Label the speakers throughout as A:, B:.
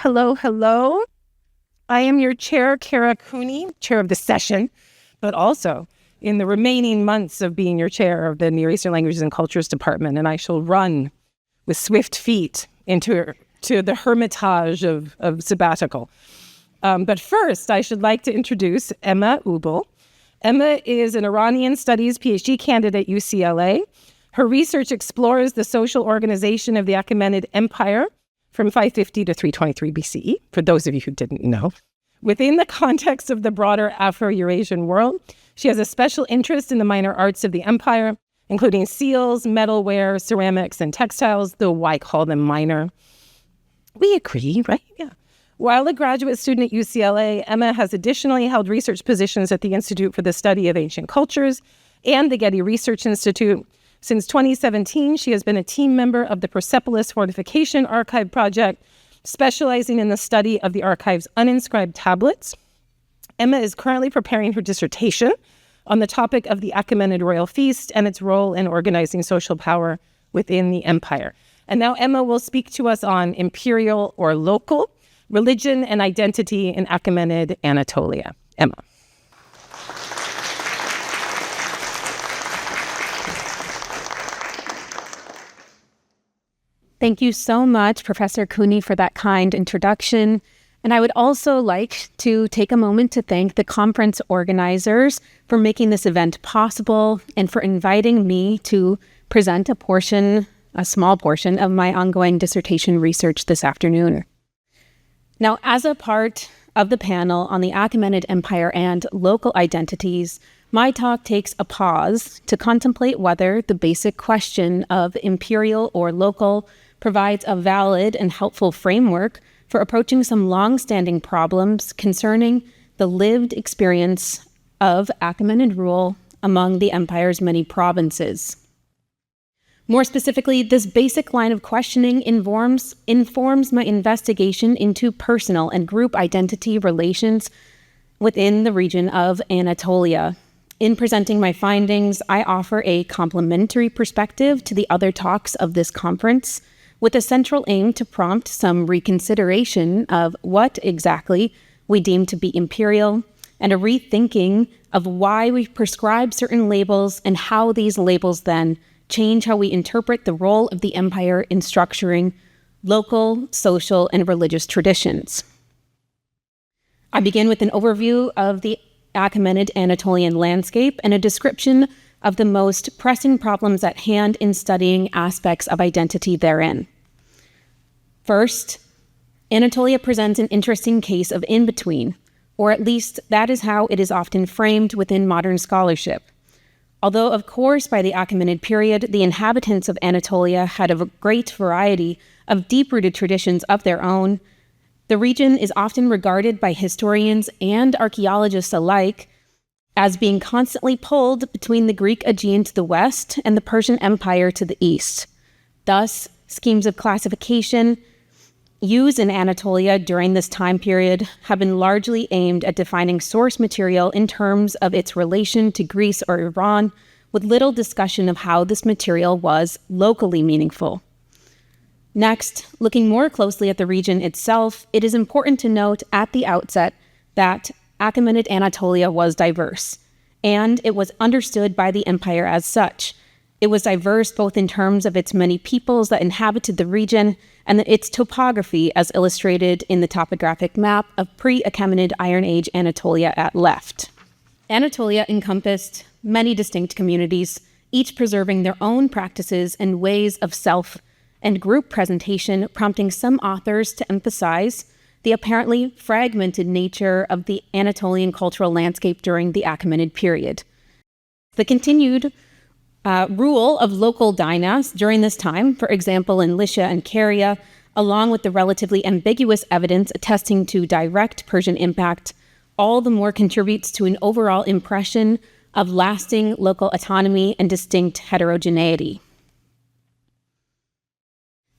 A: Hello, hello. I am your chair, Kara Cooney, chair of the session, but also in the remaining months of being your chair of the Near Eastern Languages and Cultures Department, and I shall run with swift feet into the hermitage of sabbatical. But first, I should like to introduce Emma Ubel. Emma is an Iranian Studies PhD candidate at UCLA. Her research explores the social organization of the Achaemenid Empire from 550 to 323 BCE, for those of you who didn't know. Within the context of the broader Afro-Eurasian world, she has a special interest in the minor arts of the empire, including seals, metalware, ceramics, and textiles, though why call them minor? We agree, right? Yeah. While a graduate student at UCLA, Emma has additionally held research positions at the Institute for the Study of Ancient Cultures and the Getty Research Institute. Since 2017, she has been a team member of the Persepolis Fortification Archive Project, specializing in the study of the archive's uninscribed tablets. Emma is currently preparing her dissertation on the topic of the Achaemenid royal feast and its role in organizing social power within the empire. And now Emma will speak to us on imperial or local, religion and identity in Achaemenid Anatolia. Emma.
B: Thank you so much, Professor Cooney, for that kind introduction. And I would also like to take a moment to thank the conference organizers for making this event possible and for inviting me to present a small portion of my ongoing dissertation research this afternoon. Now, as a part of the panel on the Achaemenid Empire and local identities, my talk takes a pause to contemplate whether the basic question of imperial or local provides a valid and helpful framework for approaching some long-standing problems concerning the lived experience of Achaemenid rule among the empire's many provinces. More specifically, this basic line of questioning informs my investigation into personal and group identity relations within the region of Anatolia. In presenting my findings, I offer a complementary perspective to the other talks of this conference, with a central aim to prompt some reconsideration of what exactly we deem to be imperial, and a rethinking of why we prescribe certain labels and how these labels then change how we interpret the role of the empire in structuring local, social, and religious traditions. I begin with an overview of the Achaemenid Anatolian landscape and a description of the most pressing problems at hand in studying aspects of identity therein. First, Anatolia presents an interesting case of in-between, or at least that is how it is often framed within modern scholarship. Although, of course, by the Achaemenid period, the inhabitants of Anatolia had a great variety of deep-rooted traditions of their own, the region is often regarded by historians and archaeologists alike as being constantly pulled between the Greek Aegean to the west and the Persian Empire to the east. Thus, schemes of classification used in Anatolia during this time period have been largely aimed at defining source material in terms of its relation to Greece or Iran, with little discussion of how this material was locally meaningful. Next, looking more closely at the region itself, it is important to note at the outset that Achaemenid Anatolia was diverse, and it was understood by the empire as such. It was diverse both in terms of its many peoples that inhabited the region and its topography as illustrated in the topographic map of pre-Achaemenid Iron Age Anatolia at left. Anatolia encompassed many distinct communities, each preserving their own practices and ways of self and group presentation, prompting some authors to emphasize the apparently fragmented nature of the Anatolian cultural landscape during the Achaemenid period. The continued rule of local dynasts during this time, for example in Lycia and Caria, along with the relatively ambiguous evidence attesting to direct Persian impact, all the more contributes to an overall impression of lasting local autonomy and distinct heterogeneity.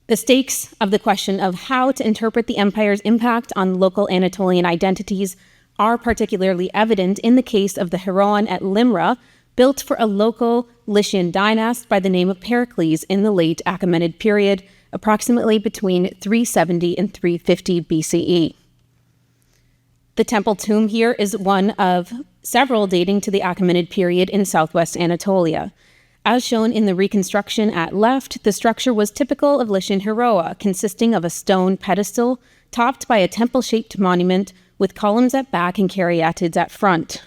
B: The stakes of the question of how to interpret the empire's impact on local Anatolian identities are particularly evident in the case of the Heroon at Limra, built for a local Lycian dynast by the name of Pericles in the late Achaemenid period, approximately between 370 and 350 BCE. The temple tomb here is one of several dating to the Achaemenid period in southwest Anatolia. As shown in the reconstruction at left, the structure was typical of Lycian Heroa, consisting of a stone pedestal topped by a temple-shaped monument with columns at back and caryatids at front.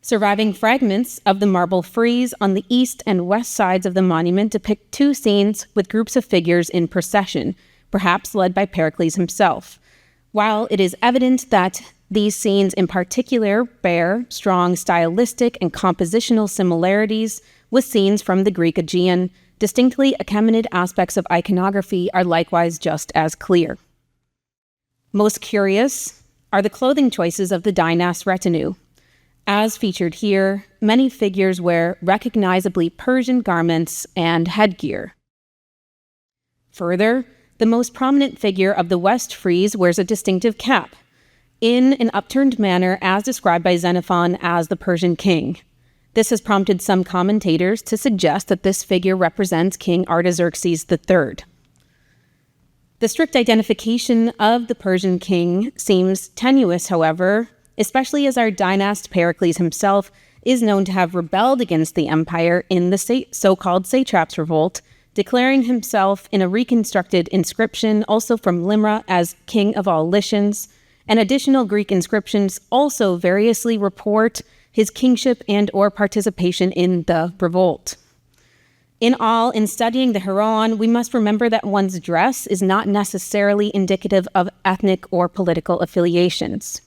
B: Surviving fragments of the marble frieze on the east and west sides of the monument depict two scenes with groups of figures in procession, perhaps led by Pericles himself. While it is evident that these scenes in particular bear strong stylistic and compositional similarities with scenes from the Greek Aegean, distinctly Achaemenid aspects of iconography are likewise just as clear. Most curious are the clothing choices of the dynast's retinue. As featured here, many figures wear recognizably Persian garments and headgear. Further, the most prominent figure of the West frieze wears a distinctive cap, in an upturned manner as described by Xenophon as the Persian king. This has prompted some commentators to suggest that this figure represents King Artaxerxes III. The strict identification of the Persian king seems tenuous, however, especially as our dynast Pericles himself is known to have rebelled against the empire in the so-called satraps' revolt, declaring himself in a reconstructed inscription also from Limra as king of all Lycians, and additional Greek inscriptions also variously report his kingship and or participation in the revolt. In all, in studying the Heroon, we must remember that one's dress is not necessarily indicative of ethnic or political affiliations.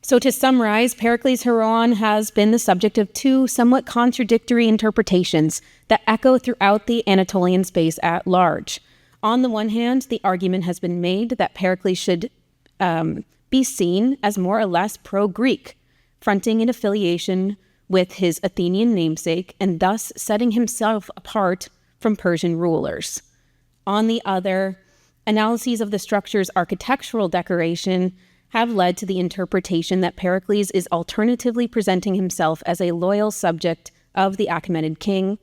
B: So to summarize, Pericles' Heroon has been the subject of two somewhat contradictory interpretations that echo throughout the Anatolian space at large. On the one hand, the argument has been made that Pericles should be seen as more or less pro-Greek, fronting an affiliation with his Athenian namesake and thus setting himself apart from Persian rulers. On the other, analyses of the structure's architectural decoration have led to the interpretation that Pericles is alternatively presenting himself as a loyal subject of the Achaemenid king,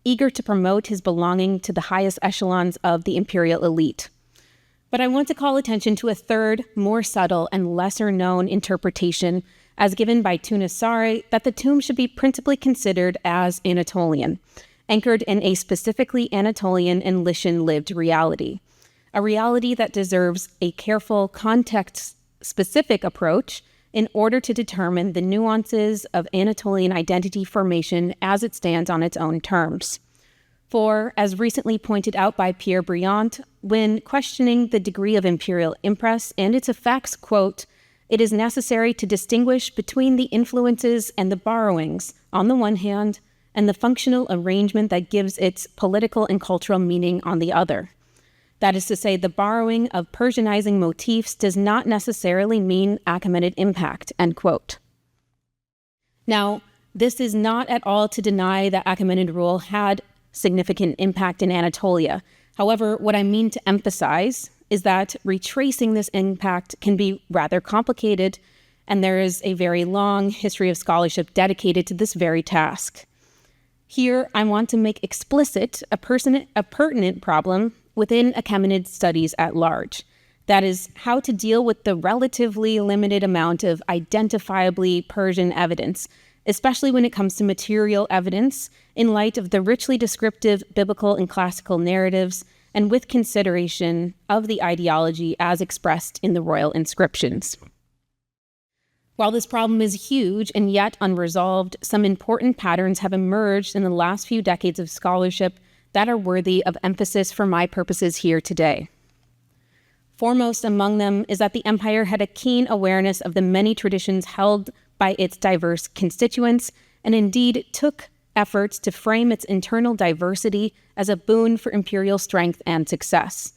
B: eager to promote his belonging to the highest echelons of the imperial elite. But I want to call attention to a third, more subtle and lesser-known interpretation as given by Tunasari that the tomb should be principally considered as Anatolian, anchored in a specifically Anatolian and Lycian lived reality, a reality that deserves a careful context-specific approach in order to determine the nuances of Anatolian identity formation as it stands on its own terms. For, as recently pointed out by Pierre Briand, when questioning the degree of imperial impress and its effects, quote, "It is necessary to distinguish between the influences and the borrowings, on the one hand, and the functional arrangement that gives its political and cultural meaning on the other. That is to say, the borrowing of Persianizing motifs does not necessarily mean Achaemenid impact," end quote. Now, this is not at all to deny that Achaemenid rule had significant impact in Anatolia. However, what I mean to emphasize is that retracing this impact can be rather complicated, and there is a very long history of scholarship dedicated to this very task. Here, I want to make explicit a pertinent problem within Achaemenid studies at large. That is, how to deal with the relatively limited amount of identifiably Persian evidence, especially when it comes to material evidence, in light of the richly descriptive biblical and classical narratives, and with consideration of the ideology as expressed in the royal inscriptions. While this problem is huge and yet unresolved, some important patterns have emerged in the last few decades of scholarship that are worthy of emphasis for my purposes here today. Foremost among them is that the empire had a keen awareness of the many traditions held by its diverse constituents, and indeed took efforts to frame its internal diversity as a boon for imperial strength and success.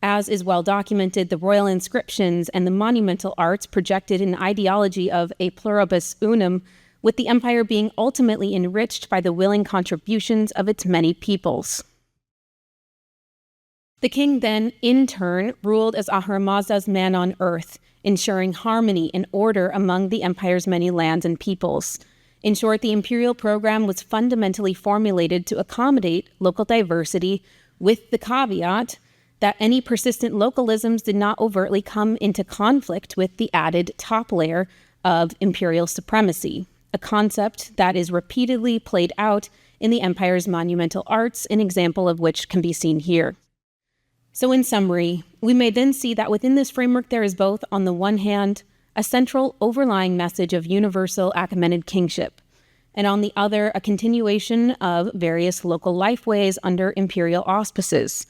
B: As is well documented, the royal inscriptions and the monumental arts projected an ideology of a pluribus unum, with the empire being ultimately enriched by the willing contributions of its many peoples. The king then, in turn, ruled as Ahura Mazda's man on earth, ensuring harmony and order among the empire's many lands and peoples. In short, the imperial program was fundamentally formulated to accommodate local diversity, with the caveat that any persistent localisms did not overtly come into conflict with the added top layer of imperial supremacy, a concept that is repeatedly played out in the empire's monumental arts, an example of which can be seen here. So in summary, we may then see that within this framework there is both, on the one hand, a central overlying message of universal Achaemenid kingship, and on the other, a continuation of various local lifeways under imperial auspices.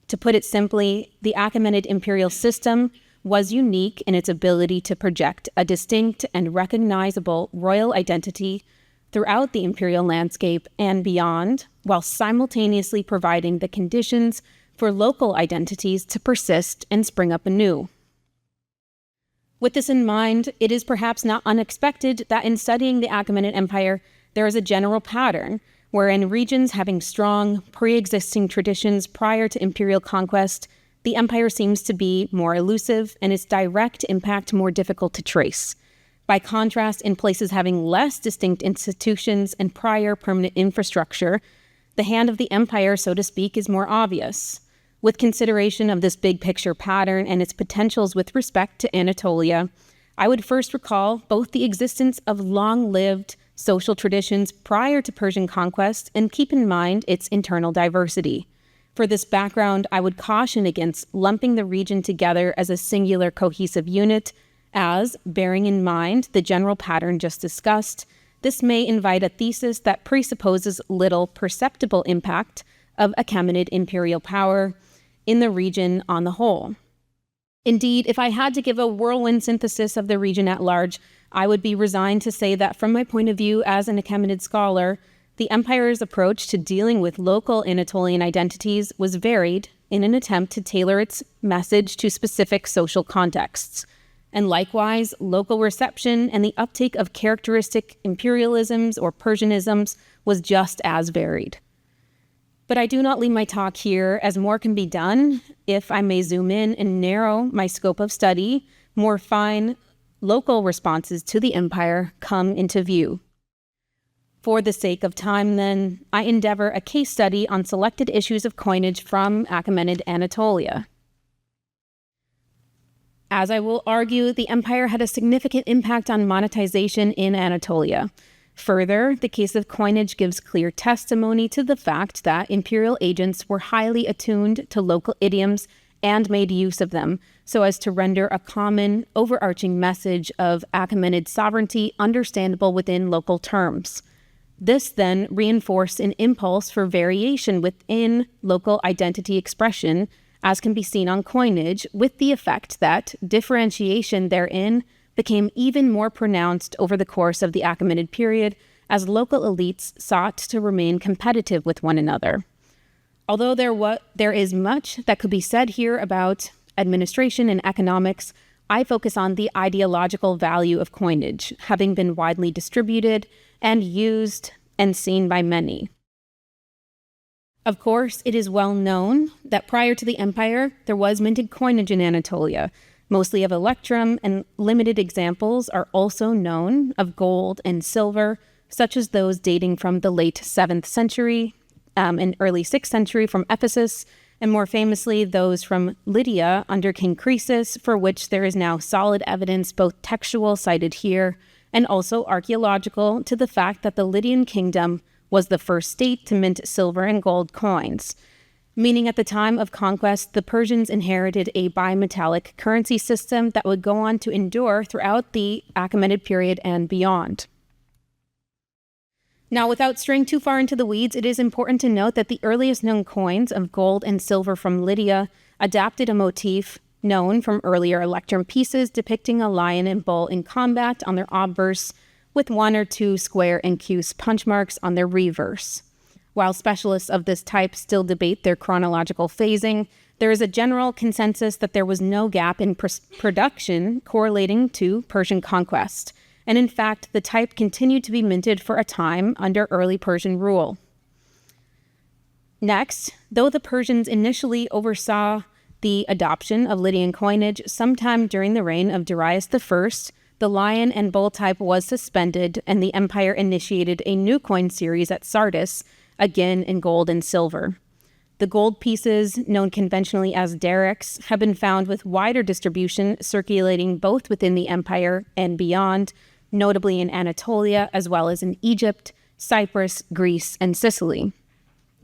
B: To put it simply, the Achaemenid imperial system was unique in its ability to project a distinct and recognizable royal identity throughout the imperial landscape and beyond, while simultaneously providing the conditions for local identities to persist and spring up anew. With this in mind, it is perhaps not unexpected that in studying the Achaemenid Empire, there is a general pattern wherein regions having strong, pre-existing traditions prior to imperial conquest, the empire seems to be more elusive and its direct impact more difficult to trace. By contrast, in places having less distinct institutions and prior permanent infrastructure, the hand of the empire, so to speak, is more obvious. With consideration of this big picture pattern and its potentials with respect to Anatolia, I would first recall both the existence of long-lived social traditions prior to Persian conquest and keep in mind its internal diversity. For this background, I would caution against lumping the region together as a singular cohesive unit, as, bearing in mind the general pattern just discussed, this may invite a thesis that presupposes little perceptible impact of Achaemenid imperial power in the region on the whole. Indeed, if I had to give a whirlwind synthesis of the region at large, I would be resigned to say that from my point of view as an Achaemenid scholar, the empire's approach to dealing with local Anatolian identities was varied in an attempt to tailor its message to specific social contexts. And likewise, local reception and the uptake of characteristic imperialisms or Persianisms was just as varied. But I do not leave my talk here, as more can be done if I may zoom in and narrow my scope of study. More fine local responses to the empire come into view. For the sake of time, then, I endeavor a case study on selected issues of coinage from Achaemenid Anatolia. As I will argue, the empire had a significant impact on monetization in Anatolia. Further, the case of coinage gives clear testimony to the fact that imperial agents were highly attuned to local idioms and made use of them so as to render a common, overarching message of Achaemenid sovereignty understandable within local terms. This then reinforced an impulse for variation within local identity expression, as can be seen on coinage, with the effect that differentiation therein became even more pronounced over the course of the Achaemenid period as local elites sought to remain competitive with one another. Although there is much that could be said here about administration and economics, I focus on the ideological value of coinage, having been widely distributed and used and seen by many. Of course, it is well known that prior to the empire, there was minted coinage in Anatolia, mostly of electrum, and limited examples are also known of gold and silver, such as those dating from the late 7th century and early 6th century from Ephesus, and more famously those from Lydia under King Croesus, for which there is now solid evidence, both textual cited here and also archaeological, to the fact that the Lydian kingdom was the first state to mint silver and gold coins, meaning at the time of conquest, the Persians inherited a bimetallic currency system that would go on to endure throughout the Achaemenid period and beyond. Now, without straying too far into the weeds, it is important to note that the earliest known coins of gold and silver from Lydia adapted a motif known from earlier electrum pieces depicting a lion and bull in combat on their obverse, with 1 or 2 square and cuse punch marks on their reverse. While specialists of this type still debate their chronological phasing, there is a general consensus that there was no gap in production correlating to Persian conquest, and in fact, the type continued to be minted for a time under early Persian rule. Next, though the Persians initially oversaw the adoption of Lydian coinage sometime during the reign of Darius I, the lion and bull type was suspended, and the empire initiated a new coin series at Sardis, again in gold and silver. The gold pieces, known conventionally as derricks, have been found with wider distribution circulating both within the empire and beyond, notably in Anatolia as well as in Egypt, Cyprus, Greece, and Sicily.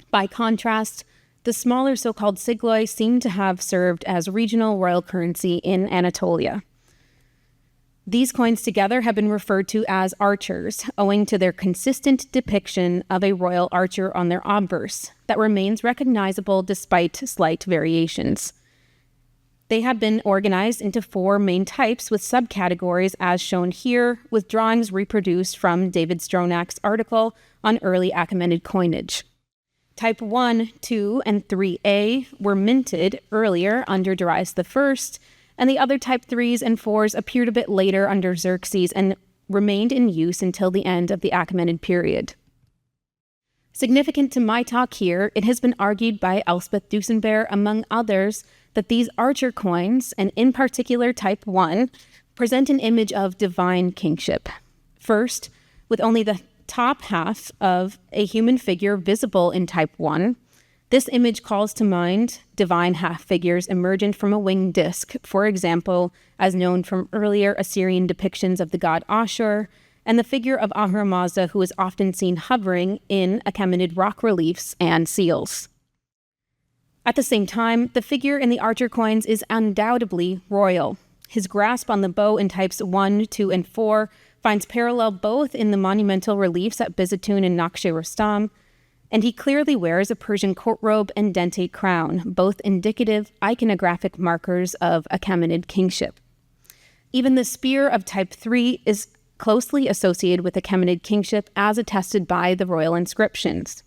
B: By contrast, the smaller so-called sigloi seem to have served as regional royal currency in Anatolia. These coins together have been referred to as archers, owing to their consistent depiction of a royal archer on their obverse that remains recognizable despite slight variations. They have been organized into 4 main types with subcategories as shown here, with drawings reproduced from David Stronach's article on early Achaemenid coinage. Type 1, 2, and 3A were minted earlier under Darius I, and the other type 3s and 4s appeared a bit later under Xerxes and remained in use until the end of the Achaemenid period. Significant to my talk here, it has been argued by Elspeth Duesenberg, among others, that these archer coins, and in particular type 1, present an image of divine kingship. First, with only the top half of a human figure visible in type 1, this image calls to mind divine half figures emergent from a winged disc, for example, as known from earlier Assyrian depictions of the god Ashur, and the figure of Ahura Mazda, who is often seen hovering in Achaemenid rock reliefs and seals. At the same time, the figure in the archer coins is undoubtedly royal. His grasp on the bow in types 1, 2, and 4 finds parallel both in the monumental reliefs at Bizatun and Naqsh-e-Rustam, and he clearly wears a Persian court robe and dentate crown, both indicative iconographic markers of Achaemenid kingship. Even the spear of type 3 is closely associated with Achaemenid kingship as attested by the royal inscriptions.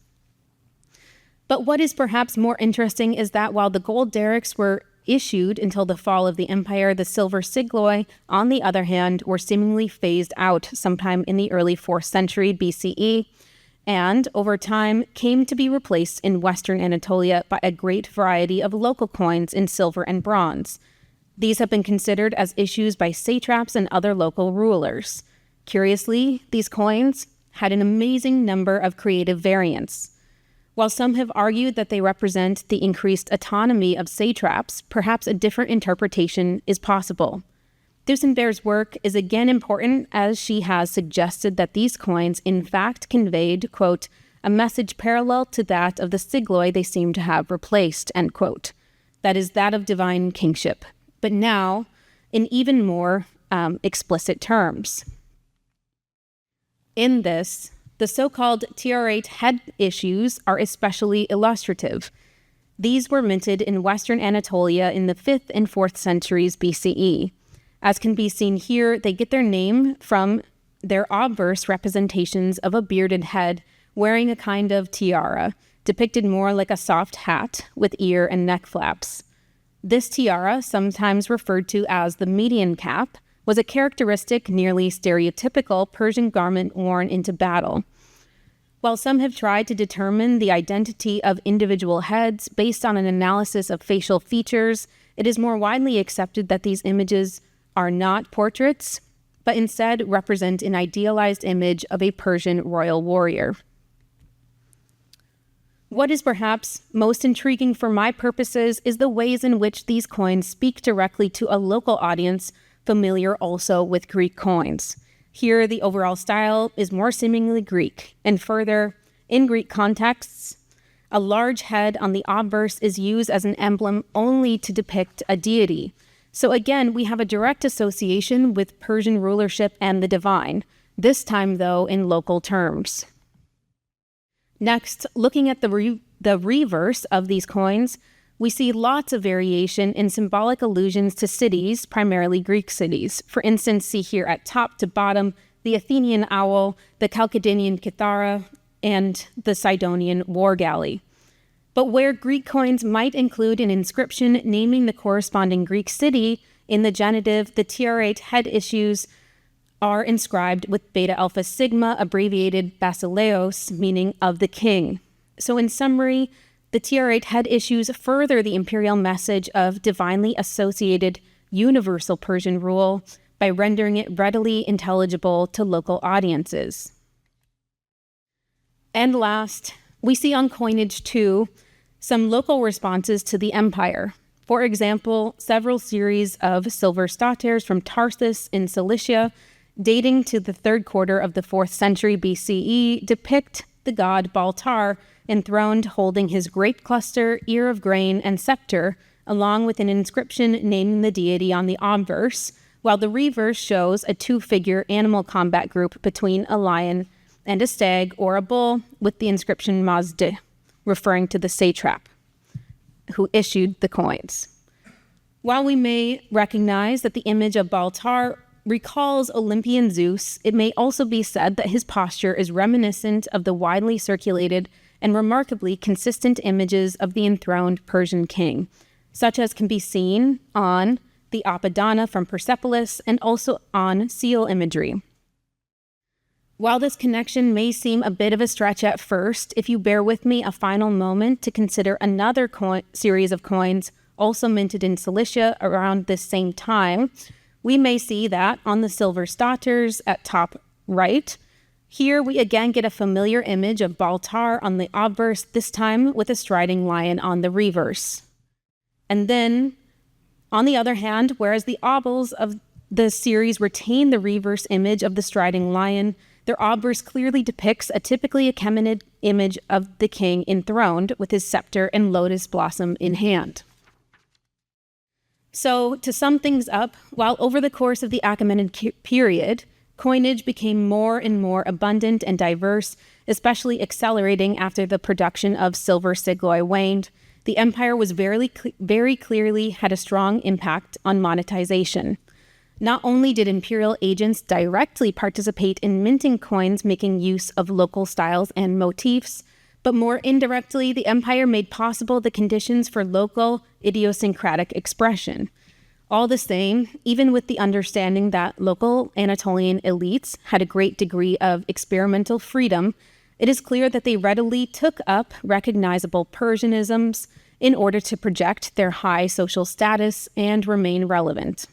B: But what is perhaps more interesting is that while the gold derricks were issued until the fall of the empire, the silver sigloi, on the other hand, were seemingly phased out sometime in the early 4th century BCE, and over time came to be replaced in Western Anatolia by a great variety of local coins in silver and bronze. These have been considered as issues by satraps and other local rulers. Curiously, these coins had an amazing number of creative variants. While some have argued that they represent the increased autonomy of satraps, perhaps a different interpretation is possible. Duesenberg's work is again important as she has suggested that these coins in fact conveyed, quote, a message parallel to that of the sigloi they seem to have replaced, end quote. That is that of divine kingship, but now in even more explicit terms. In this, the so-called TR8 head issues are especially illustrative. These were minted in Western Anatolia in the 5th and 4th centuries BCE. As can be seen here, they get their name from their obverse representations of a bearded head wearing a kind of tiara, depicted more like a soft hat with ear and neck flaps. This tiara, sometimes referred to as the median cap, was a characteristic, nearly stereotypical Persian garment worn into battle. While some have tried to determine the identity of individual heads based on an analysis of facial features, it is more widely accepted that these images are not portraits, but instead represent an idealized image of a Persian royal warrior. What is perhaps most intriguing for my purposes is the ways in which these coins speak directly to a local audience familiar also with Greek coins. Here, the overall style is more seemingly Greek, and further, in Greek contexts, a large head on the obverse is used as an emblem only to depict a deity. So again, we have a direct association with Persian rulership and the divine, this time though in local terms. Next, looking at the reverse of these coins, we see lots of variation in symbolic allusions to cities, primarily Greek cities. For instance, see here at top to bottom, the Athenian owl, the Chalcedonian kithara, and the Sidonian war galley. But where Greek coins might include an inscription naming the corresponding Greek city, in the genitive, the TR8 head issues are inscribed with beta alpha sigma, abbreviated basileos, meaning of the king. So in summary, the TR8 head issues further the imperial message of divinely associated universal Persian rule by rendering it readily intelligible to local audiences. And last, we see on coinage too some local responses to the empire. For example, several series of silver staters from Tarsus in Cilicia, dating to the third quarter of the 4th century BCE, depict the god Baltar enthroned holding his grape cluster, ear of grain, and scepter, along with an inscription naming the deity on the obverse, while the reverse shows a two-figure animal combat group between a lion and a stag or a bull with the inscription Mazde, referring to the satrap who issued the coins. While we may recognize that the image of Baltar recalls Olympian Zeus, it may also be said that his posture is reminiscent of the widely circulated and remarkably consistent images of the enthroned Persian king, such as can be seen on the Apadana from Persepolis and also on seal imagery. While this connection may seem a bit of a stretch at first, if you bear with me a final moment to consider another series of coins also minted in Cilicia around this same time, we may see that on the silver staters at top right, here we again get a familiar image of Baltar on the obverse, this time with a striding lion on the reverse. And then, on the other hand, whereas the obols of the series retain the reverse image of the striding lion, their obverse clearly depicts a typically Achaemenid image of the king enthroned with his scepter and lotus blossom in hand. So, to sum things up, while over the course of the Achaemenid period, coinage became more and more abundant and diverse, especially accelerating after the production of silver sigloi waned, the empire was very clearly had a strong impact on monetization. Not only did imperial agents directly participate in minting coins making use of local styles and motifs, but more indirectly, the empire made possible the conditions for local idiosyncratic expression. All the same, even with the understanding that local Anatolian elites had a great degree of experimental freedom, it is clear that they readily took up recognizable Persianisms in order to project their high social status and remain relevant.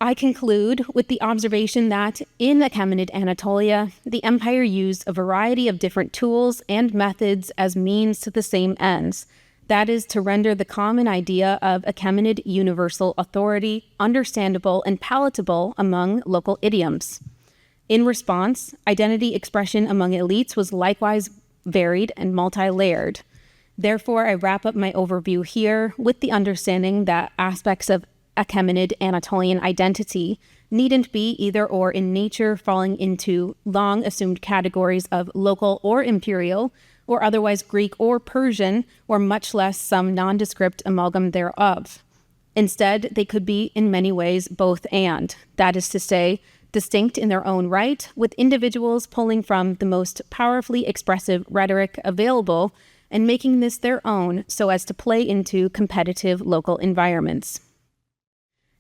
B: I conclude with the observation that in Achaemenid Anatolia, the empire used a variety of different tools and methods as means to the same ends, that is, to render the common idea of Achaemenid universal authority understandable and palatable among local idioms. In response, identity expression among elites was likewise varied and multi-layered. Therefore, I wrap up my overview here with the understanding that aspects of Achaemenid Anatolian identity needn't be either or in nature, falling into long assumed categories of local or imperial, or otherwise Greek or Persian, or much less some nondescript amalgam thereof. Instead, they could be in many ways both and, that is to say, distinct in their own right, with individuals pulling from the most powerfully expressive rhetoric available and making this their own so as to play into competitive local environments.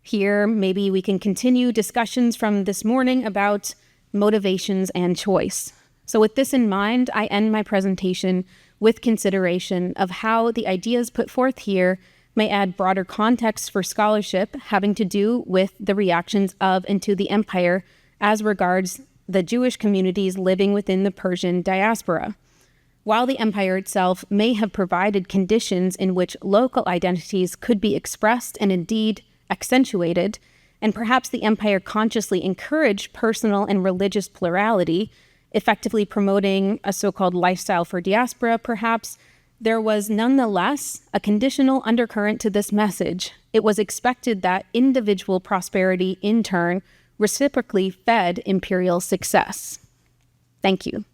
B: Here, maybe we can continue discussions from this morning about motivations and choice. So with this in mind, I end my presentation with consideration of how the ideas put forth here may add broader context for scholarship having to do with the reactions of and to the empire as regards the Jewish communities living within the Persian diaspora. While the empire itself may have provided conditions in which local identities could be expressed and indeed accentuated, and perhaps the empire consciously encouraged personal and religious plurality, effectively promoting a so-called lifestyle for diaspora, perhaps, there was nonetheless a conditional undercurrent to this message. It was expected that individual prosperity, in turn, reciprocally fed imperial success. Thank you.